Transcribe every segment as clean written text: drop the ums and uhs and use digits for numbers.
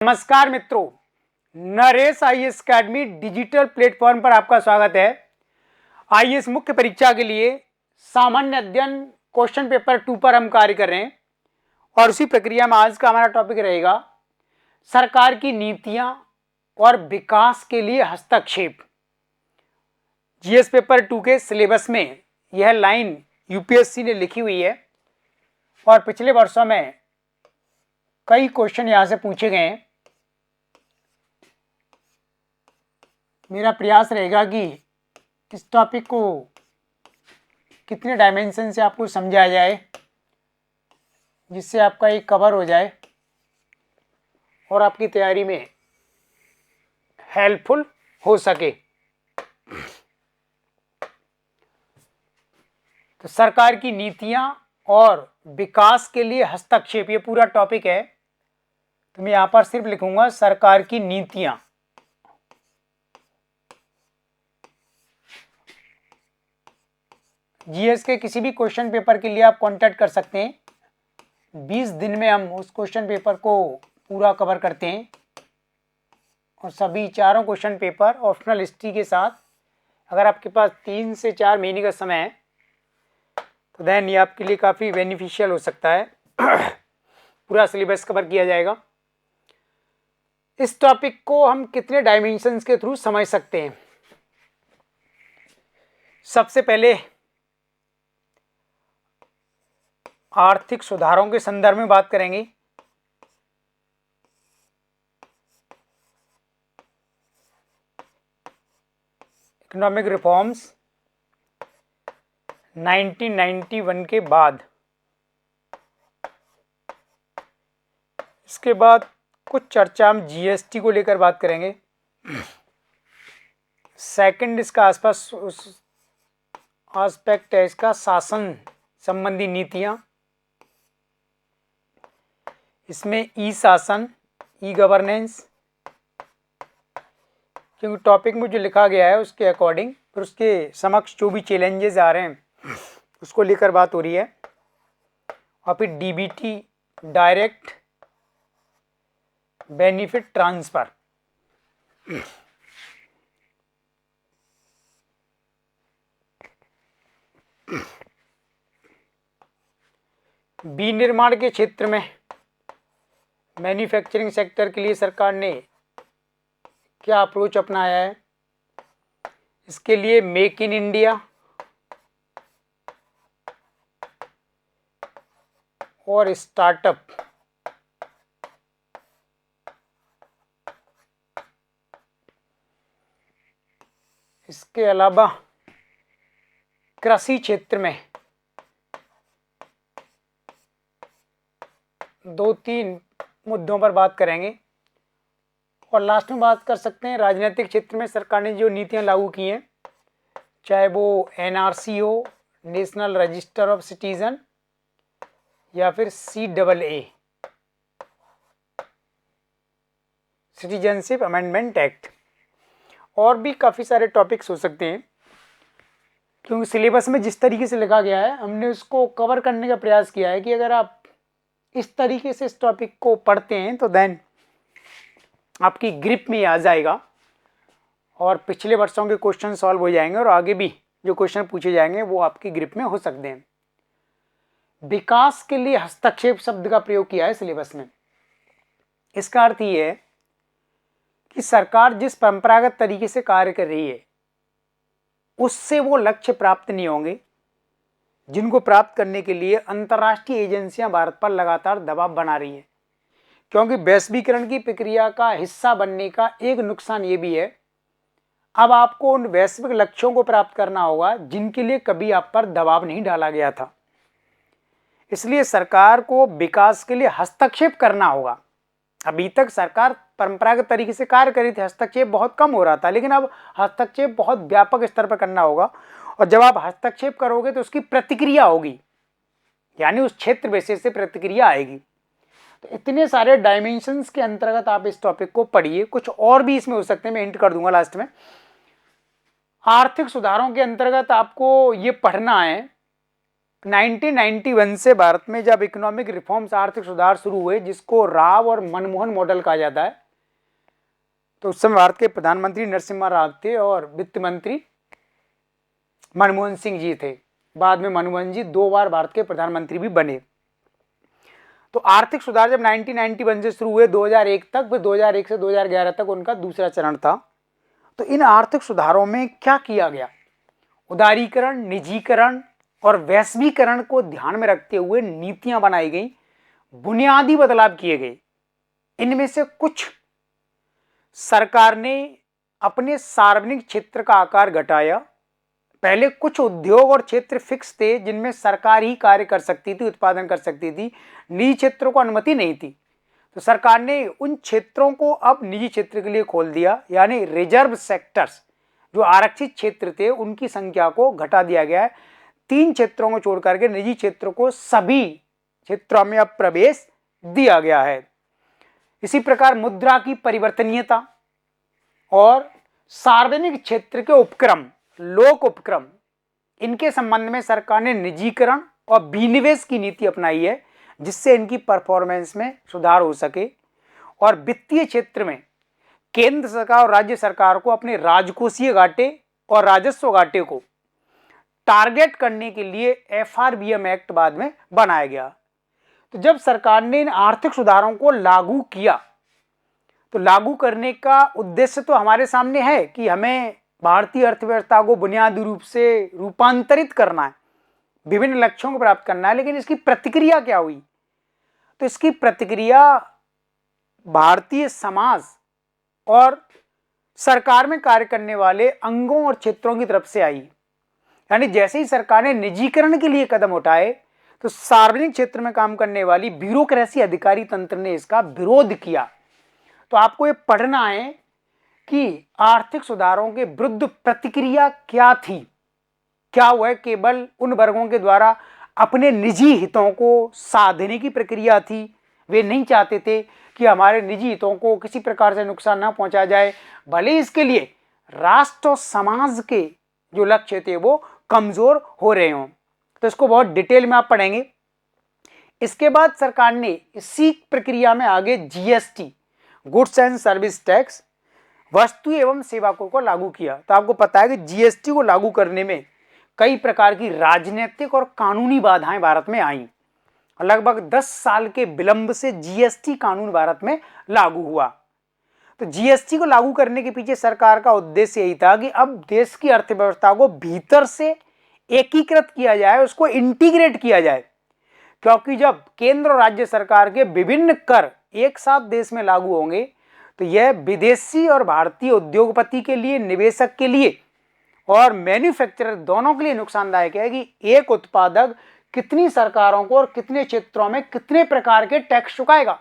नमस्कार मित्रों, Naresh IAS academy digital platform पर आपका स्वागत है। आईएएस मुख्य परीक्षा के लिए सामान्य अध्ययन क्वेश्चन पेपर 2 पर हम कार्य कर रहे हैं और उसी प्रक्रिया में आज का हमारा टॉपिक रहेगा सरकार की नीतियां और विकास के लिए हस्तक्षेप। जीएस पेपर 2 के सिलेबस में यह लाइन यूपीएससी ने लिखी हुई है और पिछले वर्षों में कई क्वेश्चन यहां से पूछे गए हैं। मेरा प्रयास रहेगा कि इस टॉपिक को कितने डायमेंशन से आपको समझाया जाए जिससे आपका एक कवर हो जाए और आपकी तैयारी में हेल्पफुल हो सके। तो सरकार की नीतियां और विकास के लिए हस्तक्षेप, ये पूरा टॉपिक है। तो मैं यहां पर सिर्फ लिखूंगा सरकार की नीतियां। जीएस के किसी भी क्वेश्चन पेपर के लिए आप कांटेक्ट कर सकते हैं। 20 दिन में हम उस क्वेश्चन पेपर को पूरा कवर करते हैं और सभी चारों क्वेश्चन पेपर ऑप्शनल हिस्ट्री के साथ। अगर आपके पास 3 से 4 महीने का समय है तो देन ये आपके लिए काफ़ी बेनिफिशियल हो सकता है। पूरा सिलेबस कवर किया जाएगा। इस टॉपिक को हम कितने डायमेंशंस के थ्रू समझ सकते हैं। सबसे पहले आर्थिक सुधारों के संदर्भ में बात करेंगे। इकोनॉमिक रिफॉर्म्स 1991 के बाद। इसके बाद कुछ चर्चा हम जीएसटी को लेकर बात करेंगे। सेकंड इसका आसपास उस एस्पेक्ट है इसका शासन संबंधी नीतियां। इसमें ई शासन, ई गवर्नेंस, क्योंकि टॉपिक में जो लिखा गया है उसके अकॉर्डिंग फिर उसके समक्ष जो भी चैलेंजेस आ रहे हैं उसको लेकर बात हो रही है। और फिर डीबीटी, डायरेक्ट बेनिफिट ट्रांसफर। विनिर्माण के क्षेत्र में मैन्युफैक्चरिंग सेक्टर के लिए सरकार ने क्या अप्रोच अपनाया है। इसके लिए मेक इन इंडिया और स्टार्टअप, इसके अलावा कृषि क्षेत्र में 2-3 मुद्दों पर बात करेंगे और लास्ट में बात कर सकते हैं राजनीतिक क्षेत्र में सरकार ने जो नीतियां लागू की हैं, चाहे वो एनआरसी हो, नेशनल रजिस्टर ऑफ सिटीजन, या फिर CAA, सिटीजनशिप अमेंडमेंट एक्ट। और भी काफ़ी सारे टॉपिक्स हो सकते हैं क्योंकि सिलेबस में जिस तरीके से लिखा गया है हमने उसको कवर करने का प्रयास किया है कि अगर आप इस तरीके से इस टॉपिक को पढ़ते हैं तो देन आपकी ग्रिप में आ जाएगा और पिछले वर्षों के क्वेश्चन सॉल्व हो जाएंगे और आगे भी जो क्वेश्चन पूछे जाएंगे वो आपकी ग्रिप में हो सकते हैं। विकास के लिए हस्तक्षेप शब्द का प्रयोग किया है सिलेबस में। इसका अर्थ ये है कि सरकार जिस परंपरागत तरीके से कार्य कर रही है उससे वो लक्ष्य प्राप्त नहीं होंगे जिनको प्राप्त करने के लिए अंतर्राष्ट्रीय एजेंसियां भारत पर लगातार दबाव बना रही हैं। क्योंकि वैश्वीकरण की प्रक्रिया का हिस्सा बनने का एक नुकसान ये भी है, अब आपको उन वैश्विक लक्ष्यों को प्राप्त करना होगा जिनके लिए कभी आप पर दबाव नहीं डाला गया था। इसलिए सरकार को विकास के लिए हस्तक्षेप करना होगा। अभी तक सरकार परंपरागत तरीके से कार्य कर रही थी, हस्तक्षेप बहुत कम हो रहा था, लेकिन अब हस्तक्षेप बहुत व्यापक स्तर पर करना होगा। और जब आप हस्तक्षेप करोगे तो उसकी प्रतिक्रिया होगी, यानी उस क्षेत्र विशेष से प्रतिक्रिया आएगी। तो इतने सारे डायमेंशंस के अंतर्गत आप इस टॉपिक को पढ़िए। कुछ और भी इसमें हो सकते हैं, मैं हिंट कर दूंगा लास्ट में। आर्थिक सुधारों के अंतर्गत आपको ये पढ़ना है 1991 से भारत में जब इकोनॉमिक रिफॉर्म्स, आर्थिक सुधार शुरू हुए, जिसको राव और मनमोहन मॉडल कहा जाता है, तो उस समय भारत के प्रधानमंत्री नरसिम्हा राव थे और वित्त मंत्री मनमोहन सिंह जी थे। बाद में मनमोहन जी 2 बार भारत के प्रधानमंत्री भी बने। तो आर्थिक सुधार जब 1991 से शुरू हुए 2001 तक, फिर 2001 से 2011 तक उनका दूसरा चरण था। तो इन आर्थिक सुधारों में क्या किया गया? उदारीकरण, निजीकरण और वैश्वीकरण को ध्यान में रखते हुए नीतियां बनाई गई, बुनियादी बदलाव किए गए। इनमें से कुछ, सरकार ने अपने सार्वजनिक क्षेत्र का आकार घटाया। पहले कुछ उद्योग और क्षेत्र फिक्स थे जिनमें सरकार ही कार्य कर सकती थी, उत्पादन कर सकती थी, निजी क्षेत्रों को अनुमति नहीं थी। तो सरकार ने उन क्षेत्रों को अब निजी क्षेत्र के लिए खोल दिया, यानी रिजर्व सेक्टर्स, जो आरक्षित क्षेत्र थे उनकी संख्या को घटा दिया गया है। 3 क्षेत्रों को छोड़ करके निजी क्षेत्रों को सभी क्षेत्रों में अब प्रवेश दिया गया है। इसी प्रकार मुद्रा की परिवर्तनीयता और सार्वजनिक क्षेत्र के उपक्रम, लोक उपक्रम, इनके संबंध में सरकार ने निजीकरण और विनिवेश की नीति अपनाई है, जिससे इनकी परफॉर्मेंस में सुधार हो सके। और वित्तीय क्षेत्र में केंद्र सरकार और राज्य सरकार को अपने राजकोषीय घाटे और राजस्व घाटे को टारगेट करने के लिए FRBM एक्ट बाद में बनाया गया। तो जब सरकार ने इन आर्थिक सुधारों को लागू किया, तो लागू करने का उद्देश्य तो हमारे सामने है कि हमें भारतीय अर्थव्यवस्था को बुनियादी रूप से रूपांतरित करना है, विभिन्न लक्ष्यों को प्राप्त करना है। लेकिन इसकी प्रतिक्रिया क्या हुई? तो इसकी प्रतिक्रिया भारतीय समाज और सरकार में कार्य करने वाले अंगों और क्षेत्रों की तरफ से आई। यानी जैसे ही सरकार ने निजीकरण के लिए कदम उठाए, तो सार्वजनिक क्षेत्र में काम करने वाली ब्यूरोक्रेसी, अधिकारी तंत्र ने इसका विरोध किया। तो आपको ये पढ़ना है कि आर्थिक सुधारों के विरुद्ध प्रतिक्रिया क्या थी। क्या वह केवल उन वर्गों के द्वारा अपने निजी हितों को साधने की प्रक्रिया थी? वे नहीं चाहते थे कि हमारे निजी हितों को किसी प्रकार से नुकसान ना पहुंचाया जाए, भले इसके लिए राष्ट्र और समाज के जो लक्ष्य थे वो कमजोर हो रहे हों। तो इसको बहुत डिटेल में आप पढ़ेंगे। इसके बाद सरकार ने इसी प्रक्रिया में आगे GST, goods and service tax, वस्तु एवं सेवा कर को लागू किया। तो आपको पता है कि GST को लागू करने में कई प्रकार की राजनीतिक और कानूनी बाधाएं भारत में आईं। लगभग 10 साल के विलंब से GST कानून भारत में लागू हुआ। तो GST को लागू करने के पीछे सरकार का उद्देश्य यही था कि अब देश की अर्थव्यवस्था को भीतर से एकीकृत किया जाए, उसको इंटीग्रेट किया जाए। क्योंकि जब केंद्र और राज्य सरकार के विभिन्न कर एक साथ देश में लागू होंगे, तो यह विदेशी और भारतीय उद्योगपति के लिए, निवेशक के लिए और मैन्युफैक्चरर दोनों के लिए नुकसानदायक है कि एक उत्पादक कितनी सरकारों को और कितने क्षेत्रों में कितने प्रकार के टैक्स चुकाएगा।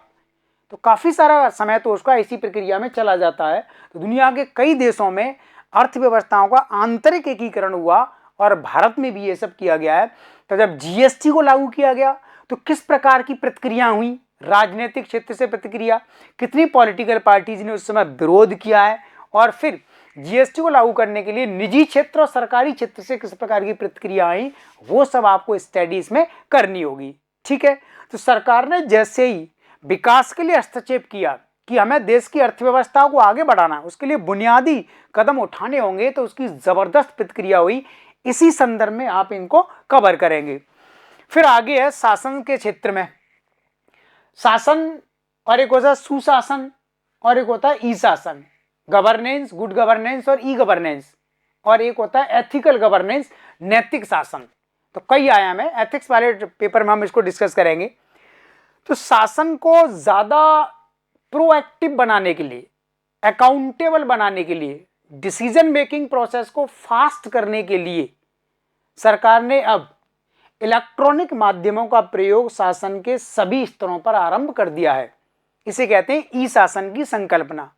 तो काफ़ी सारा समय तो उसका इसी प्रक्रिया में चला जाता है। तो दुनिया के कई देशों में अर्थव्यवस्थाओं का आंतरिक एकीकरण हुआ और भारत में भी ये सब किया गया है। तो जब GST को लागू किया गया तो किस प्रकार की प्रतिक्रिया हुई? राजनीतिक क्षेत्र से प्रतिक्रिया, कितनी पॉलिटिकल पार्टीज ने उस समय विरोध किया है, और फिर GST को लागू करने के लिए निजी क्षेत्र और सरकारी क्षेत्र से किस प्रकार की प्रतिक्रिया आई, वो सब आपको स्टडीज में करनी होगी। ठीक है। तो सरकार ने जैसे ही विकास के लिए हस्तक्षेप किया कि हमें देश की अर्थव्यवस्था को आगे बढ़ाना, उसके लिए बुनियादी कदम उठाने होंगे, तो उसकी जबरदस्त प्रतिक्रिया हुई। इसी संदर्भ में आप इनको कवर करेंगे। फिर आगे है शासन के क्षेत्र में। शासन, और एक होता है सुशासन और एक होता है ई शासन, गवर्नेंस, गुड गवर्नेंस और ई गवर्नेंस, और एक होता है एथिकल गवर्नेंस, नैतिक शासन। तो कई आयाम है, एथिक्स वाले पेपर में हम इसको डिस्कस करेंगे। तो शासन को ज़्यादा प्रोएक्टिव बनाने के लिए, अकाउंटेबल बनाने के लिए, डिसीजन मेकिंग प्रोसेस को फास्ट करने के लिए सरकार ने अब इलेक्ट्रॉनिक माध्यमों का प्रयोग शासन के सभी स्तरों पर आरंभ कर दिया है। इसे कहते हैं ई शासन की संकल्पना।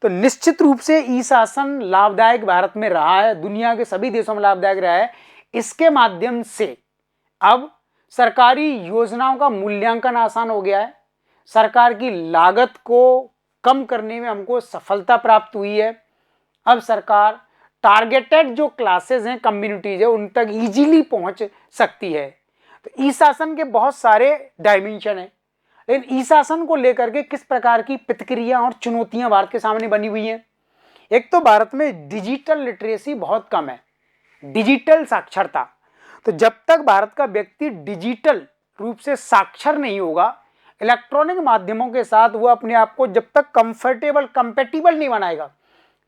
तो निश्चित रूप से ई शासन लाभदायक भारत में रहा है, दुनिया के सभी देशों में लाभदायक रहा है। इसके माध्यम से अब सरकारी योजनाओं का मूल्यांकन आसान हो गया है, सरकार की लागत को कम करने में हमको सफलता प्राप्त हुई है। अब सरकार टारगेटेड जो क्लासेस हैं, कम्युनिटीज है, उन तक इजीली पहुंच सकती है। तो ई शासन के बहुत सारे डायमेंशन हैं, लेकिन ई शासन को लेकर के किस प्रकार की प्रतिक्रिया और चुनौतियां भारत के सामने बनी हुई हैं। एक तो भारत में डिजिटल लिटरेसी बहुत कम है, डिजिटल साक्षरता। तो जब तक भारत का व्यक्ति डिजिटल रूप से साक्षर नहीं होगा, इलेक्ट्रॉनिक माध्यमों के साथ वह अपने आप को जब तक कंपेटिबल नहीं बनाएगा,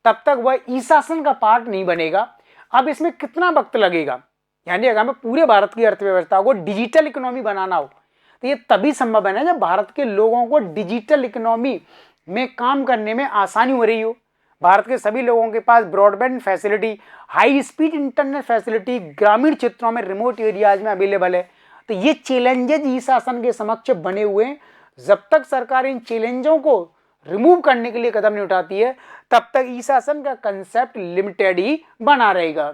तब तक वह ई शासन का पार्ट नहीं बनेगा। अब इसमें कितना वक्त लगेगा, यानी अगर हमें पूरे भारत की अर्थव्यवस्था को डिजिटल इकोनॉमी बनाना हो तो ये तभी संभव है ना जब भारत के लोगों को डिजिटल इकोनॉमी में काम करने में आसानी हो रही हो। भारत के सभी लोगों के पास broadband facility, high speed internet facility ग्रामीण क्षेत्रों में, रिमोट एरियाज में अवेलेबल है। तो ये चैलेंजेस ई शासन के समक्ष बने हुए हैं। जब तक सरकार इन चैलेंजों को रिमूव करने के लिए कदम नहीं उठाती है, तब तक ई शासन का कंसेप्ट लिमिटेड ही बना रहेगा।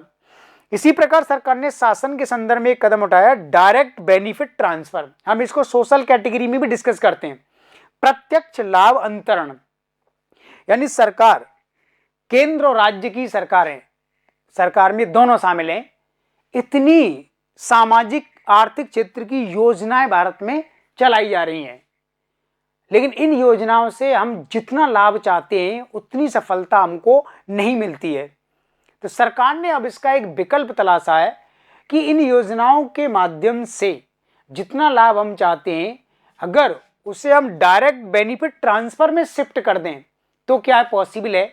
इसी प्रकार सरकार ने शासन के संदर्भ में एक कदम उठाया, डायरेक्ट बेनिफिट ट्रांसफर। हम इसको सोशल कैटेगरी में भी डिस्कस करते हैं। प्रत्यक्ष लाभ अंतरण, यानी सरकार, केंद्र और राज्य की सरकारें, सरकार में दोनों शामिल हैं, इतनी सामाजिक आर्थिक क्षेत्र की योजनाएं भारत में चलाई जा रही हैं, लेकिन इन योजनाओं से हम जितना लाभ चाहते हैं उतनी सफलता हमको नहीं मिलती है। तो सरकार ने अब इसका एक विकल्प तलाशा है कि इन योजनाओं के माध्यम से जितना लाभ हम चाहते हैं, अगर उसे हम डायरेक्ट बेनिफिट ट्रांसफर में शिफ्ट कर दें तो क्या पॉसिबल है।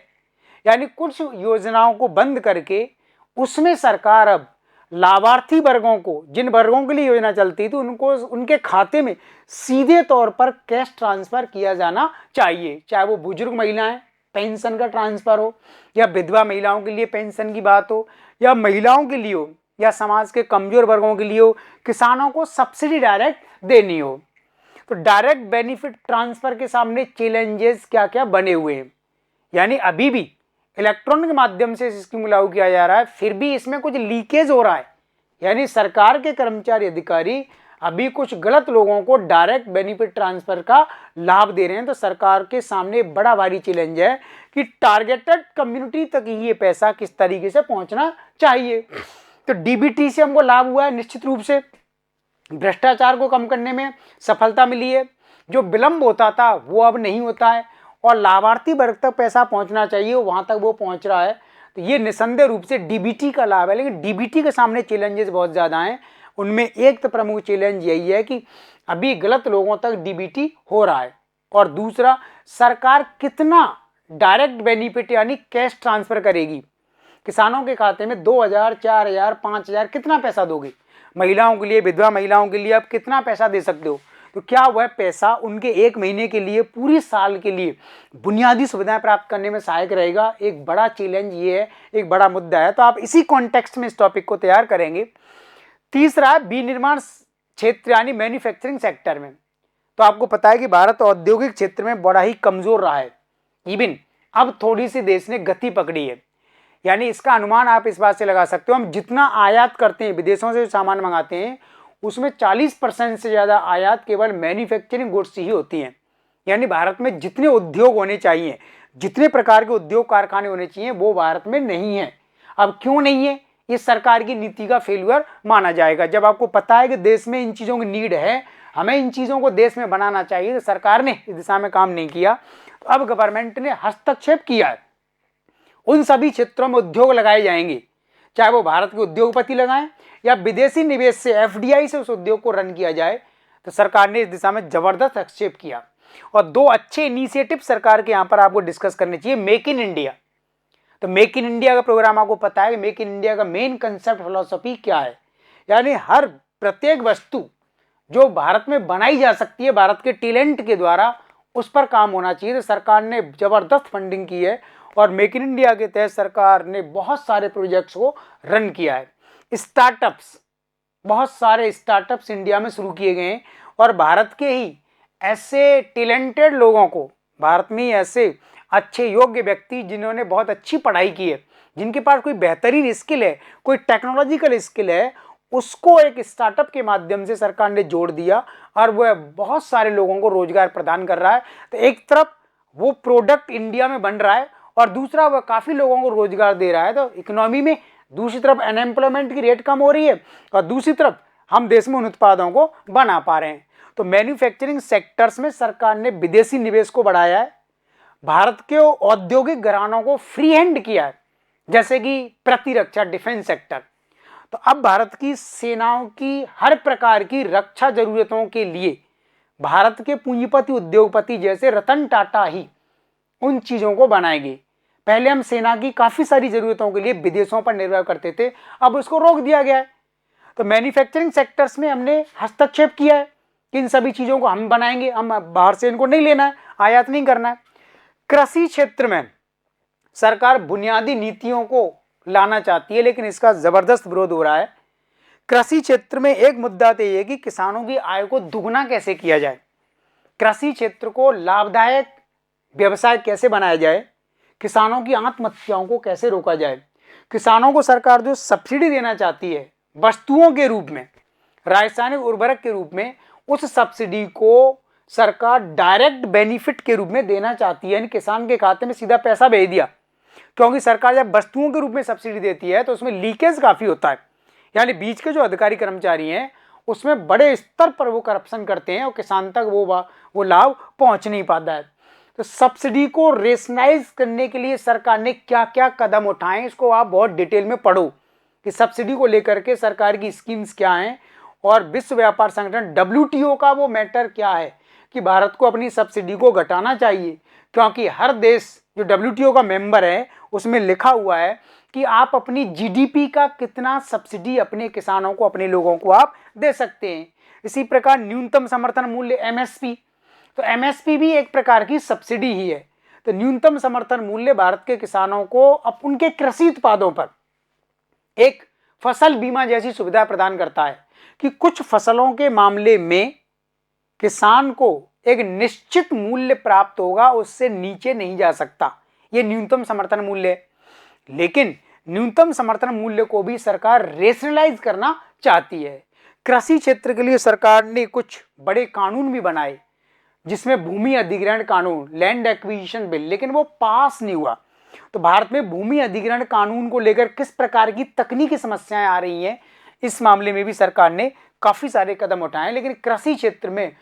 यानी कुछ योजनाओं को बंद करके उसमें सरकार अब लाभार्थी वर्गों को, जिन वर्गों के लिए योजना चलती थी, उनको उनके खाते में सीधे तौर पर कैश ट्रांसफर किया जाना चाहिए। चाहे वो बुजुर्ग महिलाएं, पेंशन का ट्रांसफर हो, या विधवा महिलाओं के लिए पेंशन की बात हो, या महिलाओं के लिए हो, या समाज के कमजोर वर्गों के लिए हो, किसानों को सब्सिडी डायरेक्ट देनी हो। तो डायरेक्ट बेनिफिट ट्रांसफर के सामने चैलेंजेस क्या क्या बने हुए हैं। यानी अभी भी इलेक्ट्रॉनिक माध्यम से स्कीम लागू किया जा रहा है, फिर भी इसमें कुछ लीकेज हो रहा है। यानी सरकार के कर्मचारी अधिकारी अभी कुछ गलत लोगों को डायरेक्ट बेनिफिट ट्रांसफर का लाभ दे रहे हैं। तो सरकार के सामने बड़ा भारी चैलेंज है कि टारगेटेड कम्युनिटी तक ये पैसा किस तरीके से पहुंचना चाहिए। तो डीबीटी से हमको लाभ हुआ है, निश्चित रूप से भ्रष्टाचार को कम करने में सफलता मिली है। जो विलंब होता था वो अब नहीं होता है, और लाभार्थी वर्ग तक पैसा पहुंचना चाहिए वहां तक वो पहुंच रहा है। तो ये निसंदेह रूप से डीबीटी का लाभ है। लेकिन डीबीटी के सामने चैलेंजेस बहुत ज़्यादा हैं। उनमें एक तो प्रमुख चैलेंज यही है कि अभी गलत लोगों तक डीबीटी हो रहा है, और दूसरा सरकार कितना डायरेक्ट बेनिफिट यानी कैश ट्रांसफर करेगी। किसानों के खाते में 2000, 4000, 5000 कितना पैसा दोगे। महिलाओं के लिए, विधवा महिलाओं के लिए आप कितना पैसा दे सकते हो। तो क्या वह पैसा उनके एक महीने के लिए, पूरी साल के लिए बुनियादी सुविधाएं प्राप्त करने में सहायक रहेगा। एक बड़ा चैलेंज ये है, एक बड़ा मुद्दा है। तो आप इसी कॉन्टेक्स्ट में इस टॉपिक को तैयार करेंगे। तीसरा है विनिर्माण क्षेत्र यानी मैन्युफैक्चरिंग सेक्टर में। तो आपको पता है कि भारत औद्योगिक क्षेत्र में बड़ा ही कमजोर रहा है। इवन अब थोड़ी सी देश ने गति पकड़ी है। यानी इसका अनुमान आप इस बात से लगा सकते हो, हम जितना आयात करते हैं, विदेशों से सामान मंगाते हैं, उसमें 40% से ज़्यादा आयात केवल मैन्युफैक्चरिंग गुड्स ही होती हैं। यानी भारत में जितने उद्योग होने चाहिए, जितने प्रकार के उद्योग कारखाने होने चाहिए, वो भारत में नहीं है। अब क्यों नहीं है, ये सरकार की नीति का फेल्यूर माना जाएगा। जब आपको पता है कि देश में इन चीज़ों की नीड है, हमें इन चीज़ों को देश में बनाना चाहिए, तो सरकार ने इस दिशा में काम नहीं किया। तो अब गवर्नमेंट ने हस्तक्षेप किया है। उन सभी क्षेत्रों में उद्योग लगाए जाएंगे, चाहे वो भारत के उद्योगपति लगाएं या विदेशी निवेश से, एफडीआई से उस उद्योग को रन किया जाए। तो सरकार ने इस दिशा में जबरदस्त हस्तक्षेप किया। और दो अच्छे इनिशिएटिव सरकार के यहाँ पर आपको डिस्कस करने चाहिए। मेक इन इंडिया, तो मेक इन इंडिया का प्रोग्राम आपको पता है कि मेक इन इंडिया का मेन कंसेप्ट फिलॉसफी क्या है। यानी हर प्रत्येक वस्तु जो भारत में बनाई जा सकती है भारत के टैलेंट के द्वारा, उस पर काम होना चाहिए। तो सरकार ने जबरदस्त फंडिंग की है, और मेक इन इंडिया के तहत सरकार ने बहुत सारे प्रोजेक्ट्स को रन किया है। स्टार्टअप्स, बहुत सारे स्टार्टअप्स इंडिया में शुरू किए गए हैं, और भारत के ही ऐसे टैलेंटेड लोगों को, भारत में ही ऐसे अच्छे योग्य व्यक्ति जिन्होंने बहुत अच्छी पढ़ाई की है, जिनके पास कोई बेहतरीन स्किल है, कोई टेक्नोलॉजिकल स्किल है, उसको एक स्टार्टअप के माध्यम से सरकार ने जोड़ दिया, और वह बहुत सारे लोगों को रोजगार प्रदान कर रहा है। तो एक तरफ वो प्रोडक्ट इंडिया में बन रहा है, और दूसरा वह काफ़ी लोगों को रोजगार दे रहा है। तो इकोनॉमी में दूसरी तरफ अनएम्प्लॉयमेंट की रेट कम हो रही है, और दूसरी तरफ हम देश में उन उत्पादों को बना पा रहे हैं। तो मैन्युफैक्चरिंग सेक्टर्स में सरकार ने विदेशी निवेश को बढ़ाया है, भारत के औद्योगिक घरानों को फ्री हैंड किया है, जैसे कि प्रतिरक्षा डिफेंस सेक्टर। तो अब भारत की सेनाओं की हर प्रकार की रक्षा जरूरतों के लिए भारत के पूंजीपति उद्योगपति जैसे रतन टाटा ही उन चीजों को बनाएंगे। पहले हम सेना की काफी सारी जरूरतों के लिए विदेशों पर निर्भर करते थे, अब उसको रोक दिया गया है। तो मैन्युफैक्चरिंग सेक्टर्स में हमने हस्तक्षेप किया है कि इन सभी चीजों को हम बनाएंगे, हम बाहर से इनको नहीं लेना है, आयात नहीं करना है। कृषि क्षेत्र में सरकार बुनियादी नीतियों को लाना चाहती है, लेकिन इसका जबरदस्त विरोध हो रहा है। कृषि क्षेत्र में एक मुद्दा तो यह है कि किसानों की आय को दुगना कैसे किया जाए, कृषि क्षेत्र को लाभदायक व्यवसाय कैसे बनाया जाए, किसानों की आत्महत्याओं को कैसे रोका जाए। किसानों को सरकार जो सब्सिडी देना चाहती है वस्तुओं के रूप में, रासायनिक उर्वरक के रूप में, उस सब्सिडी को सरकार डायरेक्ट बेनिफिट के रूप में देना चाहती है, यानी किसान के खाते में सीधा पैसा भेज दिया। क्योंकि सरकार जब वस्तुओं के रूप में सब्सिडी देती है तो उसमें लीकेज काफी होता है, यानी बीच के जो अधिकारी कर्मचारी हैं उसमें बड़े स्तर पर वो करप्शन करते हैं और किसान तक वो लाभ पहुंच नहीं पाता है। तो सब्सिडी को रेशनलाइज करने के लिए सरकार ने क्या क्या कदम उठाए, इसको आप बहुत डिटेल में पढ़ो कि सब्सिडी को लेकर के सरकार की स्कीम्स क्या हैं और विश्व व्यापार संगठन WTO का वो मैटर क्या है कि भारत को अपनी सब्सिडी को घटाना चाहिए। क्योंकि हर देश जो WTO का मेंबर है उसमें लिखा हुआ है कि आप अपनी GDP का कितना सब्सिडी अपने किसानों को, अपने लोगों को आप दे सकते हैं। इसी प्रकार न्यूनतम समर्थन मूल्य MSP, तो MSP भी एक प्रकार की सब्सिडी ही है। तो न्यूनतम समर्थन मूल्य भारत के किसानों को अब उनके कृषि उत्पादों पर एक फसल बीमा जैसी सुविधा प्रदान करता है कि कुछ फसलों के मामले में किसान को एक निश्चित मूल्य प्राप्त होगा, उससे नीचे नहीं जा सकता, ये न्यूनतम समर्थन मूल्य है। लेकिन न्यूनतम समर्थन मूल्य को भी सरकार रेशनलाइज करना चाहती है। कृषि क्षेत्र के लिए सरकार ने कुछ बड़े कानून भी बनाए, जिसमें भूमि अधिग्रहण कानून, लैंड एक्विजिशन बिल, लेकिन वो पास नहीं हुआ। तो भारत में भूमि अधिग्रहण कानून को लेकर किस प्रकार की तकनीकी समस्याएं आ रही हैं, इस मामले में भी सरकार ने काफी सारे कदम उठाए, लेकिन कृषि क्षेत्र में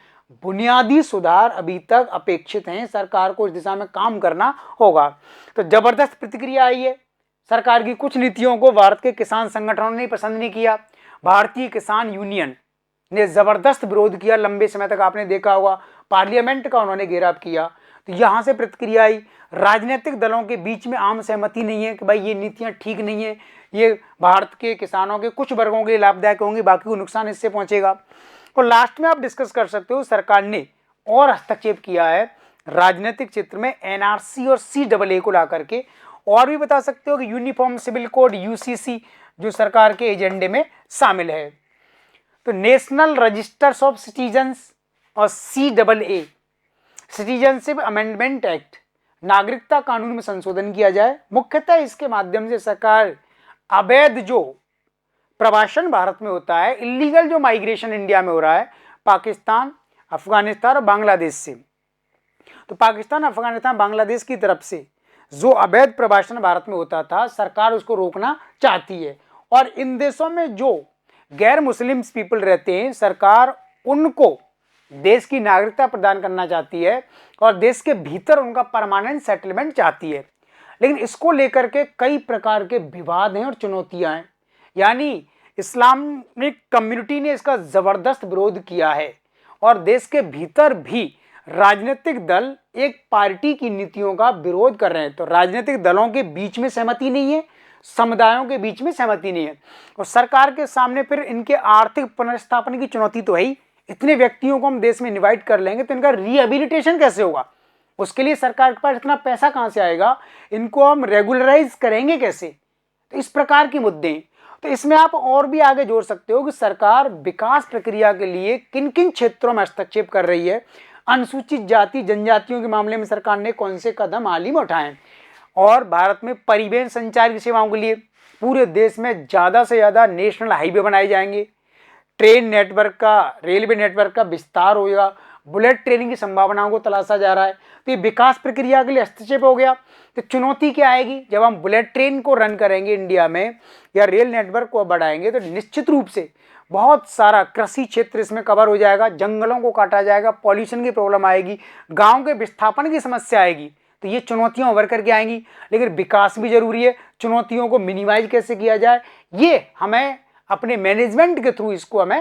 बुनियादी सुधार अभी तक अपेक्षित हैं। सरकार को इस दिशा में काम करना होगा। तो जबरदस्त प्रतिक्रिया आई है, सरकार की कुछ नीतियों को भारत के किसान संगठनों ने पसंद नहीं किया। भारतीय किसान यूनियन ने जबरदस्त विरोध किया, लंबे समय तक आपने देखा होगा पार्लियामेंट का उन्होंने घेराव किया। तो यहां से प्रतिक्रिया आई। राजनीतिक दलों के बीच में आम सहमति नहीं है कि भाई ये नीतियां ठीक नहीं है, ये भारत के किसानों के कुछ वर्गों के लिए लाभदायक होंगी, बाकी को नुकसान इससे पहुंचेगा। और लास्ट में आप डिस्कस कर सकते हो, सरकार ने और हस्तक्षेप किया है राजनीतिक क्षेत्र में NRC और CAA को ला करके। और भी बता सकते हो कि यूनिफॉर्म सिविल कोड UCC जो सरकार के एजेंडे में शामिल है। तो नेशनल रजिस्टर्स ऑफ सिटीजन्स और CAA, सिटीजनशिप अमेंडमेंट एक्ट, नागरिकता कानून में संशोधन किया जाए। मुख्यतः इसके माध्यम से सरकार अवैध जो प्रवासन भारत में होता है, इलीगल जो माइग्रेशन इंडिया में हो रहा है पाकिस्तान, अफगानिस्तान और बांग्लादेश से, तो पाकिस्तान, अफगानिस्तान, बांग्लादेश की तरफ से जो अवैध प्रवासन भारत में होता था, सरकार उसको रोकना चाहती है। और इन देशों में जो गैर मुस्लिम पीपल रहते हैं, सरकार उनको देश की नागरिकता प्रदान करना चाहती है और देश के भीतर उनका परमानेंट सेटलमेंट चाहती है। लेकिन इसको लेकर के कई प्रकार के विवाद हैं और चुनौतियां हैं, यानी इस्लामिक कम्युनिटी ने इसका जबरदस्त विरोध किया है और देश के भीतर भी राजनीतिक दल एक पार्टी की नीतियों का विरोध कर रहे हैं। तो राजनीतिक दलों के बीच में सहमति नहीं है, समुदायों के बीच में सहमति नहीं है, और सरकार के सामने फिर इनके आर्थिक पुनर्स्थापन की चुनौती तो है ही। इतने व्यक्तियों को हम देश में इन्वाइट कर लेंगे तो इनका रिहेबिलिटेशन कैसे होगा, उसके लिए सरकार के पास इतना पैसा कहां से आएगा, इनको हम रेगुलराइज करेंगे कैसे। तो इस प्रकार के मुद्दे। तो इसमें आप और भी आगे जोड़ सकते हो कि सरकार विकास प्रक्रिया के लिए किन किन क्षेत्रों में हस्तक्षेप कर रही है, अनुसूचित जाति जनजातियों के मामले में सरकार ने कौन से कदम हाल ही में उठाए, और भारत में परिवहन संचार की सेवाओं के लिए पूरे देश में ज़्यादा से ज़्यादा नेशनल हाईवे बनाए जाएंगे, ट्रेन नेटवर्क का, रेलवे नेटवर्क का विस्तार होगा, बुलेट ट्रेनिंग की संभावनाओं को तलाशा जा रहा है। तो ये विकास प्रक्रिया के लिए हस्तक्षेप हो गया। तो चुनौती क्या आएगी, जब हम बुलेट ट्रेन को रन करेंगे इंडिया में या रेल नेटवर्क को बढ़ाएंगे, तो निश्चित रूप से बहुत सारा कृषि क्षेत्र इसमें कवर हो जाएगा, जंगलों को काटा जाएगा, पॉल्यूशन की प्रॉब्लम आएगी, गांव के विस्थापन की समस्या आएगी। तो ये चुनौतियां उभर करके आएंगी, लेकिन विकास भी जरूरी है। चुनौतियों को मिनिमाइज कैसे किया जाए, ये हमें अपने मैनेजमेंट के थ्रू इसको हमें